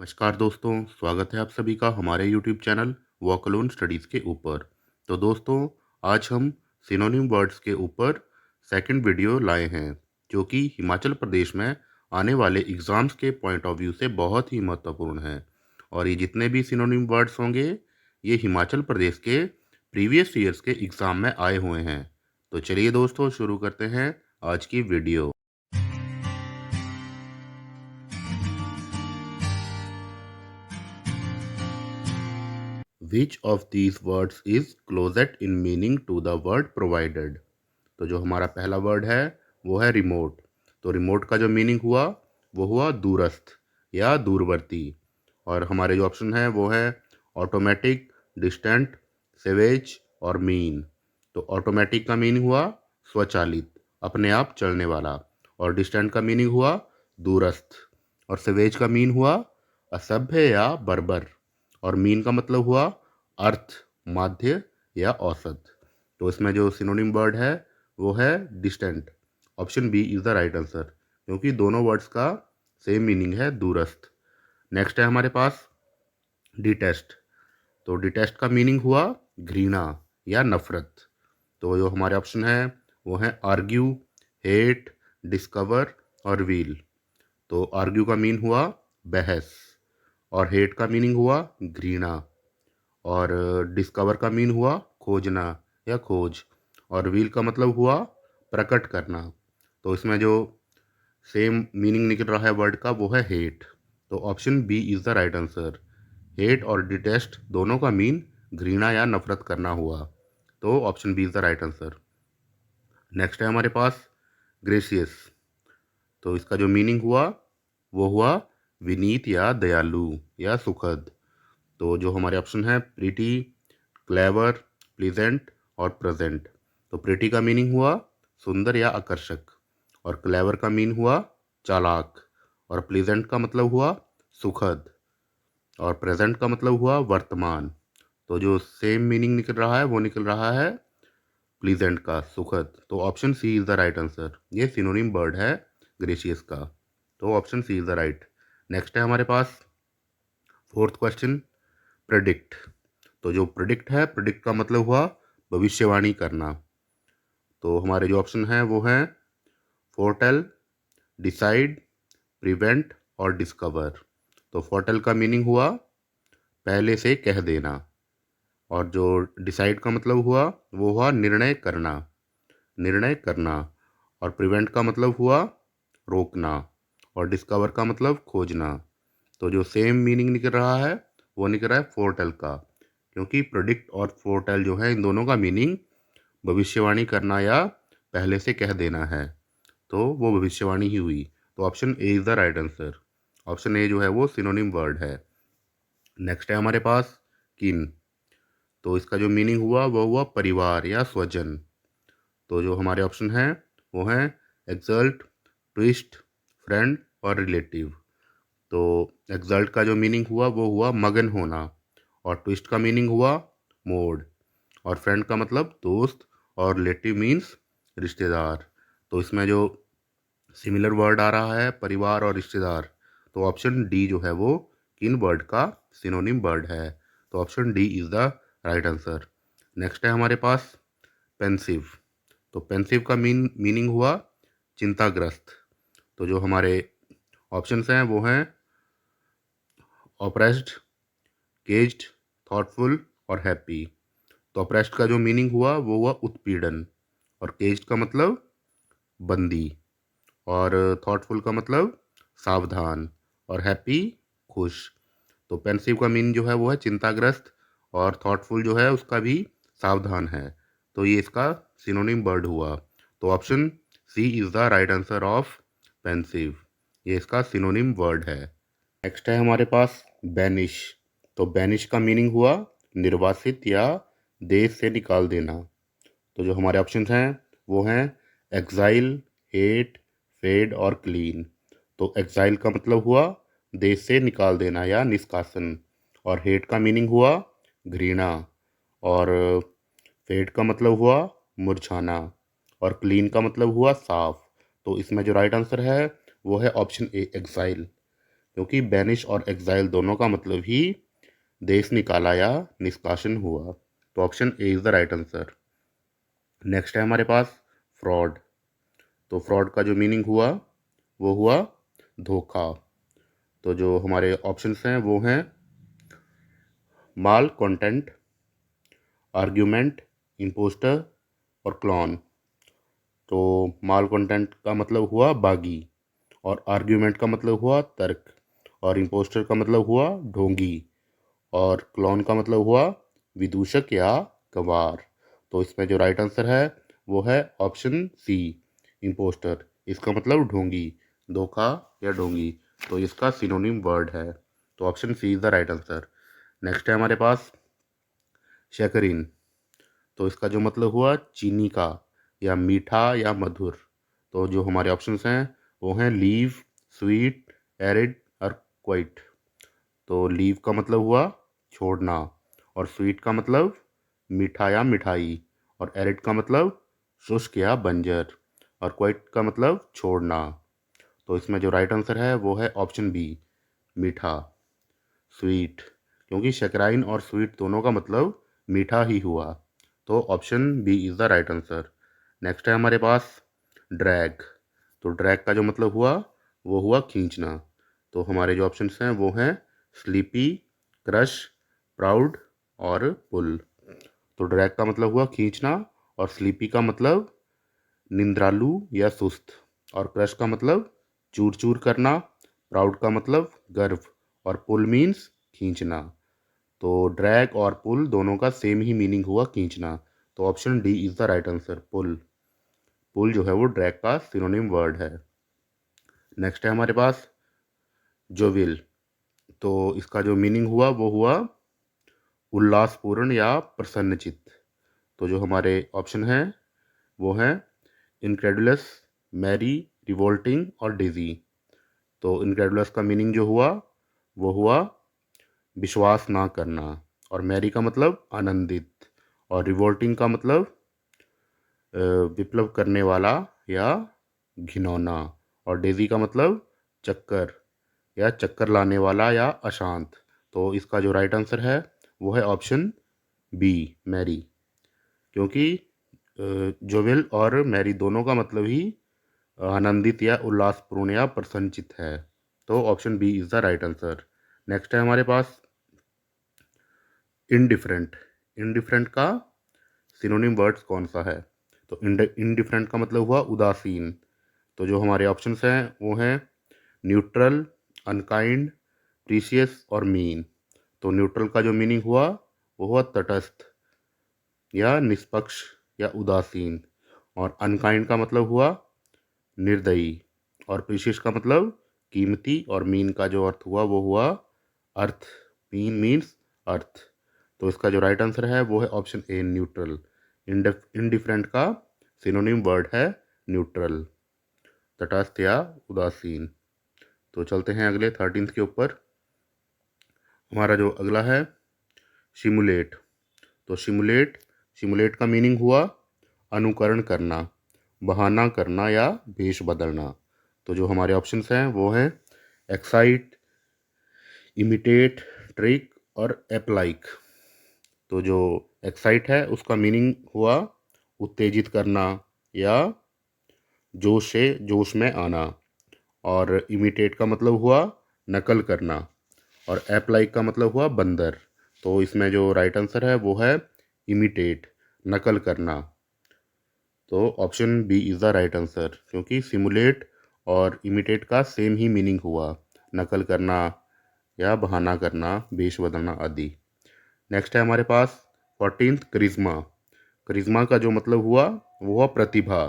नमस्कार दोस्तों, स्वागत है आप सभी का हमारे YouTube channel walk alone studies के ऊपर। तो दोस्तों, आज हम सिनोनिम वर्ड्स के ऊपर सेकंड वीडियो लाए हैं, जो कि हिमाचल प्रदेश में आने वाले एग्ज़ाम्स के पॉइंट ऑफ व्यू से बहुत ही महत्वपूर्ण है। और ये जितने भी सिनोनिम वर्ड्स होंगे, ये हिमाचल प्रदेश के प्रीवियस ईयर्स के एग्ज़ाम में आए हुए हैं। तो चलिए दोस्तों, शुरू करते हैं आज की video. Which of these words is closest in meaning to the word provided. तो जो हमारा पहला वर्ड है वो है रिमोट। तो रिमोट का जो मीनिंग हुआ वो हुआ दूरस्थ या दूरवर्ती। और हमारे जो ऑप्शन है वो है ऑटोमेटिक, डिस्टेंट, सेवेज और मीन। तो ऑटोमेटिक का मीनिंग हुआ स्वचालित, अपने आप चलने वाला। और डिस्टेंट का मीनिंग हुआ दूरस्थ। और सेवेज का मीन हुआ असभ्य या बर्बर। और मीन का मतलब हुआ अर्थ, माध्य या औसत। तो इसमें जो सिनोनिम वर्ड है वो है distant. Option B is the right answer, क्योंकि दोनों वर्ड्स का सेम मीनिंग है दूरस्थ। नेक्स्ट है हमारे पास डिटेस्ट। तो डिटेस्ट का मीनिंग हुआ घृणा या नफरत। तो जो हमारे ऑप्शन है वो है आर्ग्यू, हेट, डिस्कवर और वील। तो आर्ग्यू का मीन हुआ बहस, और हेट का मीनिंग हुआ घृणा, और डिस्कवर का मीन हुआ खोजना या खोज, और व्हील का मतलब हुआ प्रकट करना। तो इसमें जो सेम मीनिंग निकल रहा है वर्ड का वो है हेट। तो option B is the right answer. Hate और डिटेस्ट दोनों का मीन घृणा या नफरत करना हुआ। तो option B is the right answer. Next है हमारे पास ग्रेसियस। तो इसका जो मीनिंग हुआ वो हुआ विनीत या दयालु या सुखद। तो जो हमारे ऑप्शन है प्रीटी, क्लेवर, प्लीजेंट और प्रेजेंट। तो प्रीटी का मीनिंग हुआ सुंदर या आकर्षक, और क्लेवर का मीन हुआ चालाक, और प्लीजेंट का मतलब हुआ सुखद, और प्रेजेंट का मतलब हुआ वर्तमान। तो जो सेम मीनिंग निकल रहा है वो निकल रहा है प्लीजेंट का, सुखद। तो option C is the right answer. ये सिनोनिम वर्ड है ग्रेशियस का। तो option C is the right. Next है हमारे पास फोर्थ क्वेश्चन, प्रेडिक्ट। तो जो प्रेडिक्ट है, प्रेडिक्ट का मतलब हुआ भविष्यवाणी करना। तो हमारे जो ऑप्शन हैं वो हैं फोरटेल, डिसाइड, प्रिवेंट और डिस्कवर। तो फोरटेल का मीनिंग हुआ पहले से कह देना, और जो डिसाइड का मतलब हुआ वो हुआ निर्णय करना, निर्णय करना। और प्रिवेंट का मतलब हुआ रोकना, और डिस्कवर का मतलब खोजना। तो जो सेम मीनिंग निकल रहा है वो निकल रहा है फोरटेल का, क्योंकि प्रेडिक्ट और फोरटेल जो है इन दोनों का मीनिंग भविष्यवाणी करना या पहले से कह देना है। तो वो भविष्यवाणी ही हुई। तो option A is the right answer. Option A जो है वो सिनोनिम वर्ड है। नेक्स्ट है हमारे पास किन। तो इसका जो मीनिंग हुआ वो हुआ परिवार या स्वजन। तो जो हमारे ऑप्शन हैं वो हैं एक्सल्ट, ट्विस्ट, फ्रेंड और रिलेटिव। तो एक्सल्ट का जो मीनिंग हुआ वो हुआ मगन होना, और ट्विस्ट का मीनिंग हुआ मोड, और फ्रेंड का मतलब दोस्त, और रिलेटिव मीन्स रिश्तेदार। तो इसमें जो सिमिलर वर्ड आ रहा है परिवार और रिश्तेदार, तो ऑप्शन डी जो है वो किन वर्ड का सिनोनिम वर्ड है। तो option D is the right answer. Next है हमारे पास पेंसिव। तो पेंसिव का मीनिंग हुआ चिंताग्रस्त। तो जो हमारे ऑप्शंस हैं वो हैं ऑप्रेस्ड, केज्ड, थॉटफुल और हैप्पी। तो ऑप्रेस्ड का जो मीनिंग हुआ वो हुआ उत्पीड़न, और केज्ड का मतलब बंदी, और थॉटफुल का मतलब सावधान, और हैप्पी खुश। तो पेंसिव का मीन जो है वो है चिंताग्रस्त, और थॉटफुल जो है उसका भी सावधान है। तो ये इसका सिनोनिम वर्ड हुआ। तो option C is the right answer of pensive. ये इसका सिनोनिम वर्ड है। नेक्स्ट है हमारे पास बैनिश। तो बैनिश का मीनिंग हुआ निर्वासित या देश से निकाल देना। तो जो हमारे ऑप्शंस हैं वो हैं एक्साइल, हेट, फेड और क्लीन। तो एक्साइल का मतलब हुआ देश से निकाल देना या निष्कासन, और हेट का मीनिंग हुआ घृणा, और फेड का मतलब हुआ मुरझाना, और क्लीन का मतलब हुआ साफ। तो इसमें जो राइट आंसर है वो है ऑप्शन ए एक्साइल, क्योंकि बैनिश और एग्जाइल दोनों का मतलब ही देश निकाला या निष्कासन हुआ। तो option A is the right answer. Next है हमारे पास फ्रॉड। तो फ्रॉड का जो मीनिंग हुआ वो हुआ धोखा। तो जो हमारे ऑप्शंस हैं वो हैं माल कंटेंट, आर्ग्यूमेंट, इम्पोस्टर और क्लॉन। तो माल कंटेंट का मतलब हुआ बागी, और आर्ग्यूमेंट का मतलब हुआ तर्क, और इम्पोस्टर का मतलब हुआ ढोंगी, और क्लॉन का मतलब हुआ विदूषक या गवार। तो इसमें जो राइट आंसर है वो है ऑप्शन सी, इम्पोस्टर। इसका मतलब ढोंगी, धोखा या ढोंगी। तो इसका सिनोनिम वर्ड है। तो option C is the right answer. Next है हमारे पास शैकरिन। तो इसका जो मतलब हुआ चीनी का, या मीठा या मधुर। तो जो हमारे ऑप्शंस हैं वो हैं लीव, स्वीट, एरिड और क्वाइट। तो लीव का मतलब हुआ छोड़ना, और स्वीट का मतलब मीठा या मिठाई, और एरिड का मतलब शुष्क या बंजर, और क्वाइट का मतलब छोड़ना। तो इसमें जो राइट आंसर है वो है ऑप्शन बी, मीठा, स्वीट। क्योंकि शकराइन और स्वीट दोनों का मतलब मीठा ही हुआ। तो option B is the right answer. Next है हमारे पास ड्रैग। तो ड्रैग का जो मतलब हुआ वो हुआ खींचना। तो हमारे जो ऑप्शंस हैं वो हैं स्लीपी, क्रश, प्राउड और पुल। तो ड्रैग का मतलब हुआ खींचना, और स्लीपी का मतलब निंद्रालु या सुस्त, और क्रश का मतलब चूर चूर करना, प्राउड का मतलब गर्व, और पुल मीन्स खींचना। तो ड्रैग और पुल दोनों का सेम ही मीनिंग हुआ खींचना। तो option D is the right answer, pull. Pull जो है वो ड्रैग का सिनोनिम वर्ड है। नेक्स्ट है हमारे पास जोविल। तो इसका जो मीनिंग हुआ वो हुआ उल्लासपूर्ण या प्रसन्नचित्त। तो जो हमारे ऑप्शन हैं वो हैं इनक्रेडुलस, मैरी, रिवोल्टिंग और डेजी। तो इनक्रेडुलस का मीनिंग जो हुआ वो हुआ विश्वास ना करना, और मैरी का मतलब आनंदित, और रिवोल्टिंग का मतलब विप्लव करने वाला या घिनौना, और डेजी का मतलब चक्कर या चक्कर लाने वाला या अशांत। तो इसका जो राइट आंसर है वो है ऑप्शन बी, मैरी। क्योंकि जोवेल और मैरी दोनों का मतलब ही आनंदित या उल्लासपूर्ण या प्रसन्नचित है। तो option B is the right answer. Next है हमारे पास इनडिफरेंट। इनडिफरेंट का सिनोनिम वर्ड्स कौन सा है? तो इनडिफरेंट का मतलब हुआ उदासीन। तो जो हमारे ऑप्शंस हैं वो हैं न्यूट्रल, अनकाइंड, प्रीशियस और मीन। तो न्यूट्रल का जो मीनिंग हुआ वो हुआ तटस्थ या निष्पक्ष या उदासीन, और अनकाइंड का मतलब हुआ निर्दयी, और प्रीशियस का मतलब कीमती, और मीन का जो अर्थ हुआ वो हुआ अर्थ। Mean means earth. तो इसका जो राइट आंसर है वो है ऑप्शन ए, न्यूट्रल। इनडिफरेंट का सिनोनिम वर्ड है न्यूट्रल, तटस्थ या उदासीन। तो चलते हैं अगले 13th के ऊपर। हमारा जो अगला है सिमुलेट। तो सिमुलेट का मीनिंग हुआ अनुकरण करना, बहाना करना या भेष बदलना। तो जो हमारे ऑप्शंस हैं वो हैं एक्साइट, इमिटेट, ट्रिक और एप्लाइक। तो जो एक्साइट है उसका मीनिंग हुआ उत्तेजित करना या जोश में आना, और इमिटेट का मतलब हुआ नकल करना, और एप्लाइक का मतलब हुआ बंदर। तो इसमें जो राइट आंसर है वो है इमिटेट, नकल करना। तो option B is the right answer, क्योंकि सिमुलेट और इमिटेट का सेम ही मीनिंग हुआ, नकल करना या बहाना करना, वेश बदलना आदि। नेक्स्ट है हमारे पास 14th करिश्मा। करिश्मा का जो मतलब हुआ वो हुआ प्रतिभा,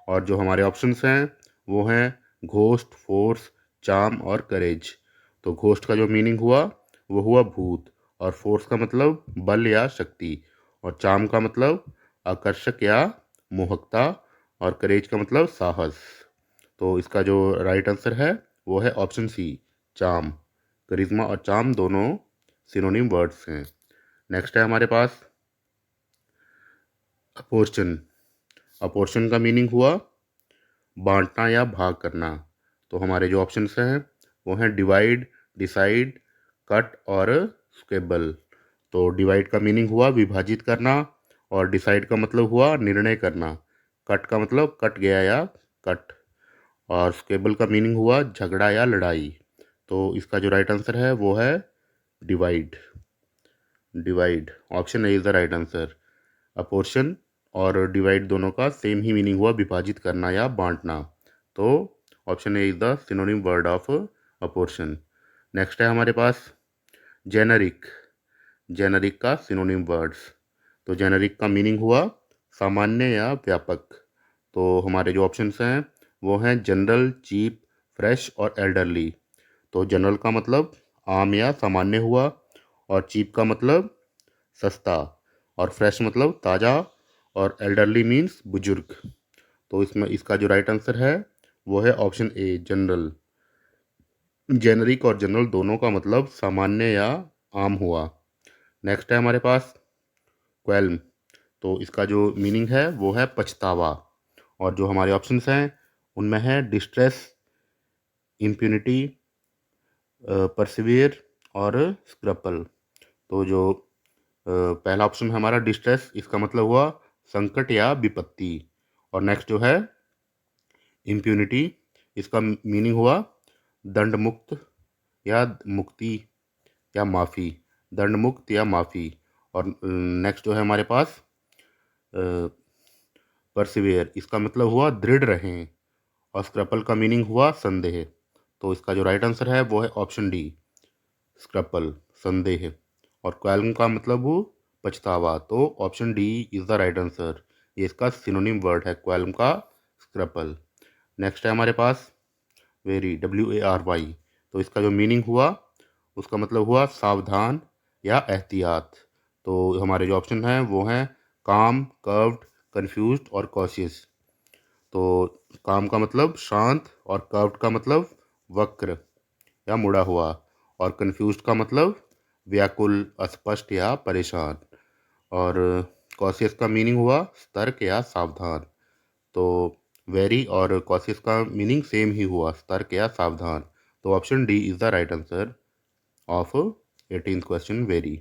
और जो हमारे ऑप्शंस हैं वो हैं घोस्ट, फोर्स, चार्म और करेज। तो घोस्ट का जो मीनिंग हुआ वो हुआ भूत, और फोर्स का मतलब बल या शक्ति, और चार्म का मतलब आकर्षक या मोहकता, और करेज का मतलब साहस। तो इसका जो राइट आंसर है वो है ऑप्शन सी, चार्म। करिश्मा और चार्म दोनों सिनोनिम वर्ड्स हैं। नेक्स्ट है हमारे पास अपोर्चन। का मीनिंग हुआ बांटना या भाग करना। तो हमारे जो ऑप्शंस हैं वो हैं डिवाइड, डिसाइड, कट और स्केबल। तो डिवाइड का मीनिंग हुआ विभाजित करना, और डिसाइड का मतलब हुआ निर्णय करना, कट का मतलब कट गया या कट, और स्केबल का मीनिंग हुआ झगड़ा या लड़ाई। तो इसका जो राइट आंसर है वो है divide. Divide option A is the right answer. Apportion और डिवाइड दोनों का सेम ही मीनिंग हुआ विभाजित करना या बांटना। तो option A is the synonym word of apportion. Next है हमारे पास जेनरिक। जेनरिक का सिनोनिम वर्ड्स। तो जेनरिक का मीनिंग हुआ सामान्य या व्यापक। तो हमारे जो ऑप्शंस हैं वो हैं जनरल, चीप, फ्रेश और एल्डरली। तो जनरल का मतलब आम या सामान्य हुआ, और चीप का मतलब सस्ता, और फ्रेश मतलब ताज़ा, और एल्डरली मीन्स बुजुर्ग। तो इसमें इसका जो राइट आंसर है वो है ऑप्शन ए जनरल। जेनरिक और जनरल दोनों का मतलब सामान्य या आम हुआ। नेक्स्ट है हमारे पास क्वेल्म। तो इसका जो मीनिंग है वो है पछतावा, और जो हमारे ऑप्शंस हैं उनमें है डिस्ट्रेस, इम्प्यूनिटी, परसिवियर और स्क्रपल। तो जो पहला ऑप्शन है हमारा डिस्ट्रेस, इसका मतलब हुआ संकट या विपत्ति। और नेक्स्ट जो है इम्प्यूनिटी, इसका मीनिंग हुआ दंड मुक्त या मुक्ति या माफ़ी, दंड मुक्त या माफ़ी। और नेक्स्ट जो है हमारे पास परसिवियर, इसका मतलब हुआ दृढ़ रहें, और स्क्रपल का मीनिंग हुआ संदेह। तो इसका जो राइट आंसर है वो है ऑप्शन डी स्क्रपल, संदेह। और क्वेल्म का मतलब हो पछतावा। तो option D is the right answer. ये इसका सिनोनिम वर्ड है क्वेल्म का स्क्रपल। नेक्स्ट है हमारे पास वेरी, WARY। तो इसका जो मीनिंग हुआ उसका मतलब हुआ सावधान या एहतियात। तो हमारे जो ऑप्शन हैं वो हैं काम, कर्व्ड, कंफ्यूज्ड और कॉशियस। तो काम का मतलब शांत, और कर्व्ड का मतलब वक्र या मुड़ा हुआ, और कंफ्यूज्ड का मतलब व्याकुल, अस्पष्ट या परेशान, और कॉशियस का मीनिंग हुआ सतर्क या सावधान। तो वेरी और कॉशियस का मीनिंग सेम ही हुआ, सतर्क या सावधान। तो option D is the right answer of 18th question very.